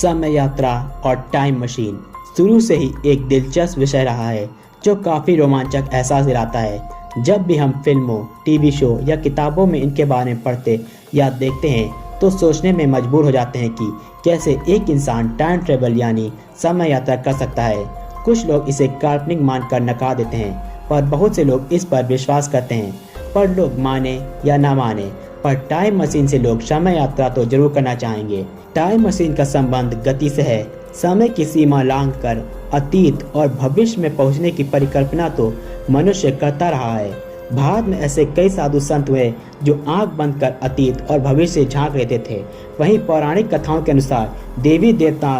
समय यात्रा और टाइम मशीन शुरू से ही एक दिलचस्प विषय रहा है जो काफ़ी रोमांचक एहसास दिलाता है। जब भी हम फिल्मों, टीवी शो या किताबों में इनके बारे में पढ़ते या देखते हैं तो सोचने में मजबूर हो जाते हैं कि कैसे एक इंसान टाइम ट्रेवल यानी समय यात्रा कर सकता है। कुछ लोग इसे काल्पनिक मानकर नकार देते हैं, पर बहुत से लोग इस पर विश्वास करते हैं। पर लोग माने या ना माने, पर टाइम मशीन से लोग समय यात्रा तो जरूर करना चाहेंगे। टाइम मशीन का संबंध गति से है। समय की सीमा लांघकर अतीत और भविष्य में पहुंचने की परिकल्पना तो मनुष्य करता रहा है। भारत में ऐसे कई साधु संत हुए जो आंख बंद कर अतीत और भविष्य से झांक लेते थे। वहीं पौराणिक कथाओं के अनुसार देवी देवता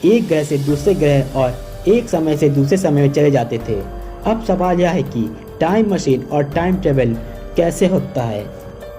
एक ग्रह से दूसरे ग्रह और एक समय से दूसरे समय में चले जाते थे। अब सवाल यह है कि टाइम मशीन और टाइम ट्रेवल कैसे होता है।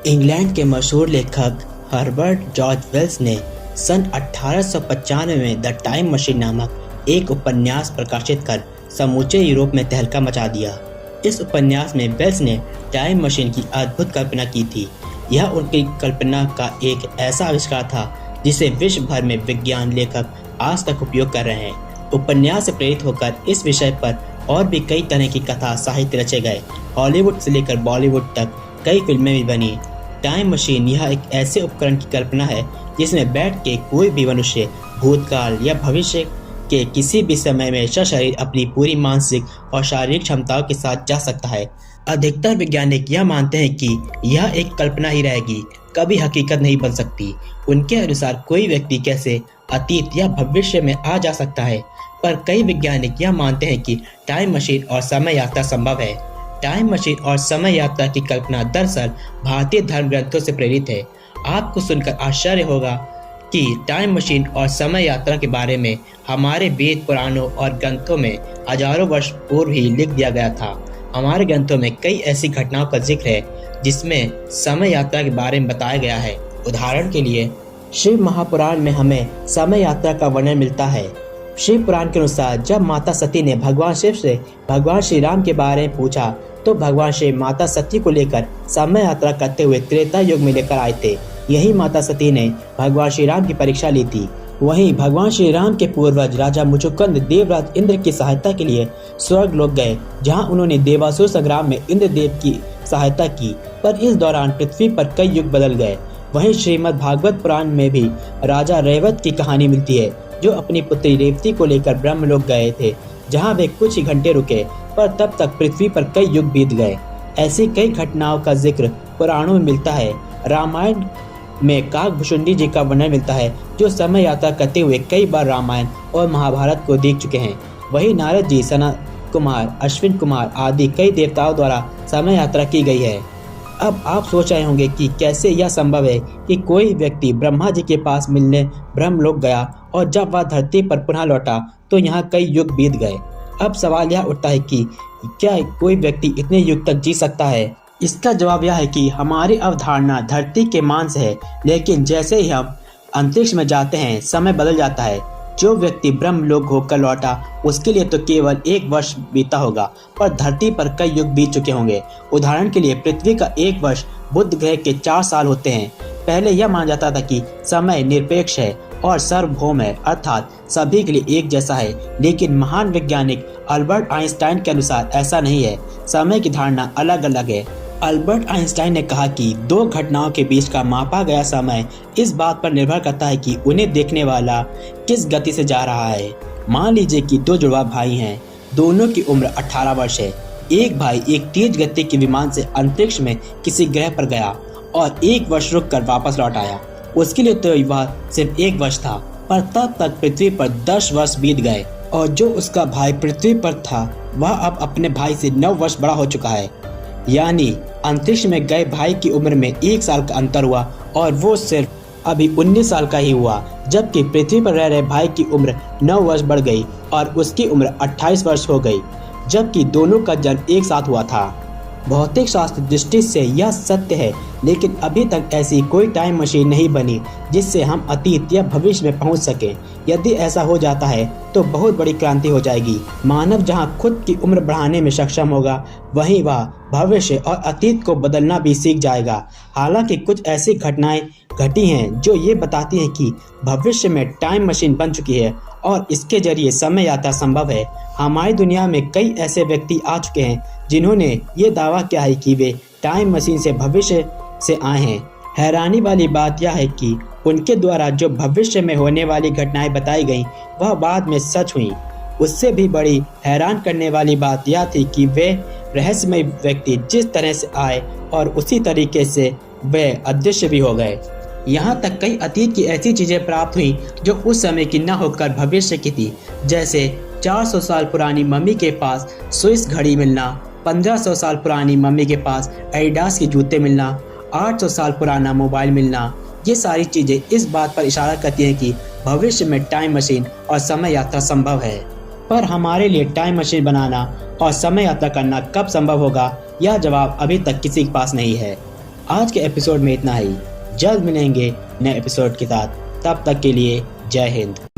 इंग्लैंड के मशहूर लेखक हर्बर्ट जॉर्ज वेल्स ने सन 1895 में द टाइम मशीन नामक एक उपन्यास प्रकाशित कर समूचे यूरोप में तहलका मचा दिया। इस उपन्यास में वेल्स ने टाइम मशीन की अद्भुत कल्पना की थी। यह उनकी कल्पना का एक ऐसा आविष्कार था जिसे विश्व भर में विज्ञान लेखक आज तक उपयोग कर रहे हैं। उपन्यास से प्रेरित होकर इस विषय पर और भी कई तरह की कथा साहित्य रचे गए। हॉलीवुड से लेकर बॉलीवुड तक कई फिल्में भी बनी। टाइम मशीन यह एक ऐसे उपकरण की कल्पना है जिसमें बैठ के कोई भी मनुष्य भूतकाल या भविष्य के किसी भी समय में सशरीर अपनी पूरी मानसिक और शारीरिक क्षमताओं के साथ जा सकता है। अधिकतर वैज्ञानिक यह मानते हैं कि यह एक कल्पना ही रहेगी, कभी हकीकत नहीं बन सकती। उनके अनुसार कोई व्यक्ति कैसे अतीत या भविष्य में आ जा सकता है, पर कई वैज्ञानिक यह मानते हैं कि टाइम मशीन और समय यात्रा संभव है। टाइम मशीन और समय यात्रा की कल्पना दरअसल भारतीय धर्म ग्रंथों से प्रेरित है। आपको सुनकर आश्चर्य होगा कि टाइम मशीन और समय यात्रा के बारे में हमारे वेद पुराणों और ग्रंथों में हजारों वर्ष पूर्व ही लिख दिया गया था। हमारे ग्रंथों में कई ऐसी घटनाओं का जिक्र है जिसमें समय यात्रा के बारे में बताया गया है। उदाहरण के लिए शिव महापुराण में हमें समय यात्रा का वर्णन मिलता है। शिव पुराण के अनुसार जब माता सती ने भगवान शिव से भगवान श्री राम के बारे में पूछा तो भगवान शिव माता सती को लेकर समय यात्रा करते हुए त्रेता युग में लेकर आए थे। यही माता सती ने भगवान श्री राम की परीक्षा ली थी। वहीं भगवान श्री राम के पूर्वज राजा मुचुकुंद देवराज इंद्र की सहायता के लिए स्वर्ग लोक गए, जहां उन्होंने देवासुर संग्राम में इंद्रदेव की सहायता की, पर इस दौरान पृथ्वी पर कई युग बदल गए। वहीं श्रीमद् भागवत पुराण में भी राजा रेवत की कहानी मिलती है जो अपनी पुत्री रेवती को लेकर ब्रह्मलोक गए थे, जहां वे कुछ ही घंटे रुके, पर तब तक पृथ्वी पर कई युग बीत गए। ऐसी कई घटनाओं का जिक्र पुराणों में मिलता है। रामायण में काकभुशुंडी जी का वर्णन मिलता है जो समय यात्रा करते हुए कई बार रामायण और महाभारत को देख चुके हैं। वहीं नारद जी, सनत कुमार, अश्विन कुमार आदि कई देवताओं द्वारा समय यात्रा की गई है। अब आप सोच रहे होंगे कि कैसे यह संभव है कि कोई व्यक्ति ब्रह्मा जी के पास मिलने ब्रह्मलोक गया और जब वह धरती पर पुनः लौटा तो यहाँ कई युग बीत गए। अब सवाल यह उठता है कि क्या कोई व्यक्ति इतने युग तक जी सकता है। इसका जवाब यह है कि हमारी अवधारणा धरती के मान से है, लेकिन जैसे ही हम अंतरिक्ष में जाते हैं समय बदल जाता है। जो व्यक्ति ब्रह्मलोक होकर लौटा उसके लिए तो केवल 1 वर्ष बीता होगा, पर धरती पर कई युग बीत चुके होंगे। उदाहरण के लिए पृथ्वी का 1 वर्ष बुध ग्रह के 4 साल होते हैं। पहले यह माना जाता था कि समय निरपेक्ष है और सार्वभौम है, अर्थात सभी के लिए एक जैसा है, लेकिन महान वैज्ञानिक अल्बर्ट आइंस्टाइन के अनुसार ऐसा नहीं है। समय की धारणा अलग अलग है। अल्बर्ट आइंस्टाइन ने कहा कि 2 घटनाओं के बीच का मापा गया समय इस बात पर निर्भर करता है कि उन्हें देखने वाला किस गति से जा रहा है। मान लीजिए कि 2 जुड़वा भाई हैं, दोनों की उम्र 18 वर्ष है। एक भाई एक तेज गति के विमान से अंतरिक्ष में किसी ग्रह पर गया और 1 वर्ष रुक कर वापस लौट आया। उसके लिए तो वह सिर्फ 1 वर्ष था, पर तब तक पृथ्वी पर 10 वर्ष बीत गए और जो उसका भाई पृथ्वी पर था वह अब अपने भाई से 9 वर्ष बड़ा हो चुका है। यानी अंतरिक्ष में गए भाई की उम्र में 1 साल का अंतर हुआ और वो सिर्फ अभी 19 साल का ही हुआ, जबकि पृथ्वी पर रह रहे भाई की उम्र 9 वर्ष बढ़ गई और उसकी उम्र 28 वर्ष हो गई, जबकि दोनों का जन्म एक साथ हुआ था। भौतिक शास्त्र दृष्टि से यह सत्य है, लेकिन अभी तक ऐसी कोई टाइम मशीन नहीं बनी जिससे हम अतीत या भविष्य में पहुंच सकें। यदि ऐसा हो जाता है तो बहुत बड़ी क्रांति हो जाएगी। मानव जहां खुद की उम्र बढ़ाने में सक्षम होगा, वहीं वह भविष्य और अतीत को बदलना भी सीख जाएगा। हालांकि कुछ ऐसी घटनाएं घटी हैं जो ये बताती हैं कि भविष्य में टाइम मशीन बन चुकी है और इसके जरिए समय यात्रा संभव है। हमारी दुनिया में कई ऐसे व्यक्ति आ चुके हैं जिन्होंने ये दावा किया है कि वे टाइम मशीन से भविष्य से आए हैं। हैरानी वाली बात यह है कि उनके द्वारा जो भविष्य में होने वाली घटनाएं बताई गईं, वह बाद में सच हुई। उससे भी बड़ी हैरान करने वाली बात यह थी कि वे रहस्यमय व्यक्ति जिस तरह से आए और उसी तरीके से वे अदृश्य भी हो गए। यहाँ तक कई अतीत की ऐसी चीजें प्राप्त हुई जो उस समय की न होकर भविष्य की थी, जैसे 400 साल पुरानी मम्मी के पास स्विस घड़ी मिलना, 1500 साल पुरानी मम्मी के पास एडिडास के जूते मिलना, 800 साल पुराना मोबाइल मिलना। ये सारी चीजें इस बात पर इशारा करती हैं कि भविष्य में टाइम मशीन और समय यात्रा संभव है। पर हमारे लिए टाइम मशीन बनाना और समय यात्रा करना कब संभव होगा, यह जवाब अभी तक किसी के पास नहीं है। आज के एपिसोड में इतना ही। जल्द मिलेंगे नए एपिसोड के साथ। तब तक के लिए जय हिंद।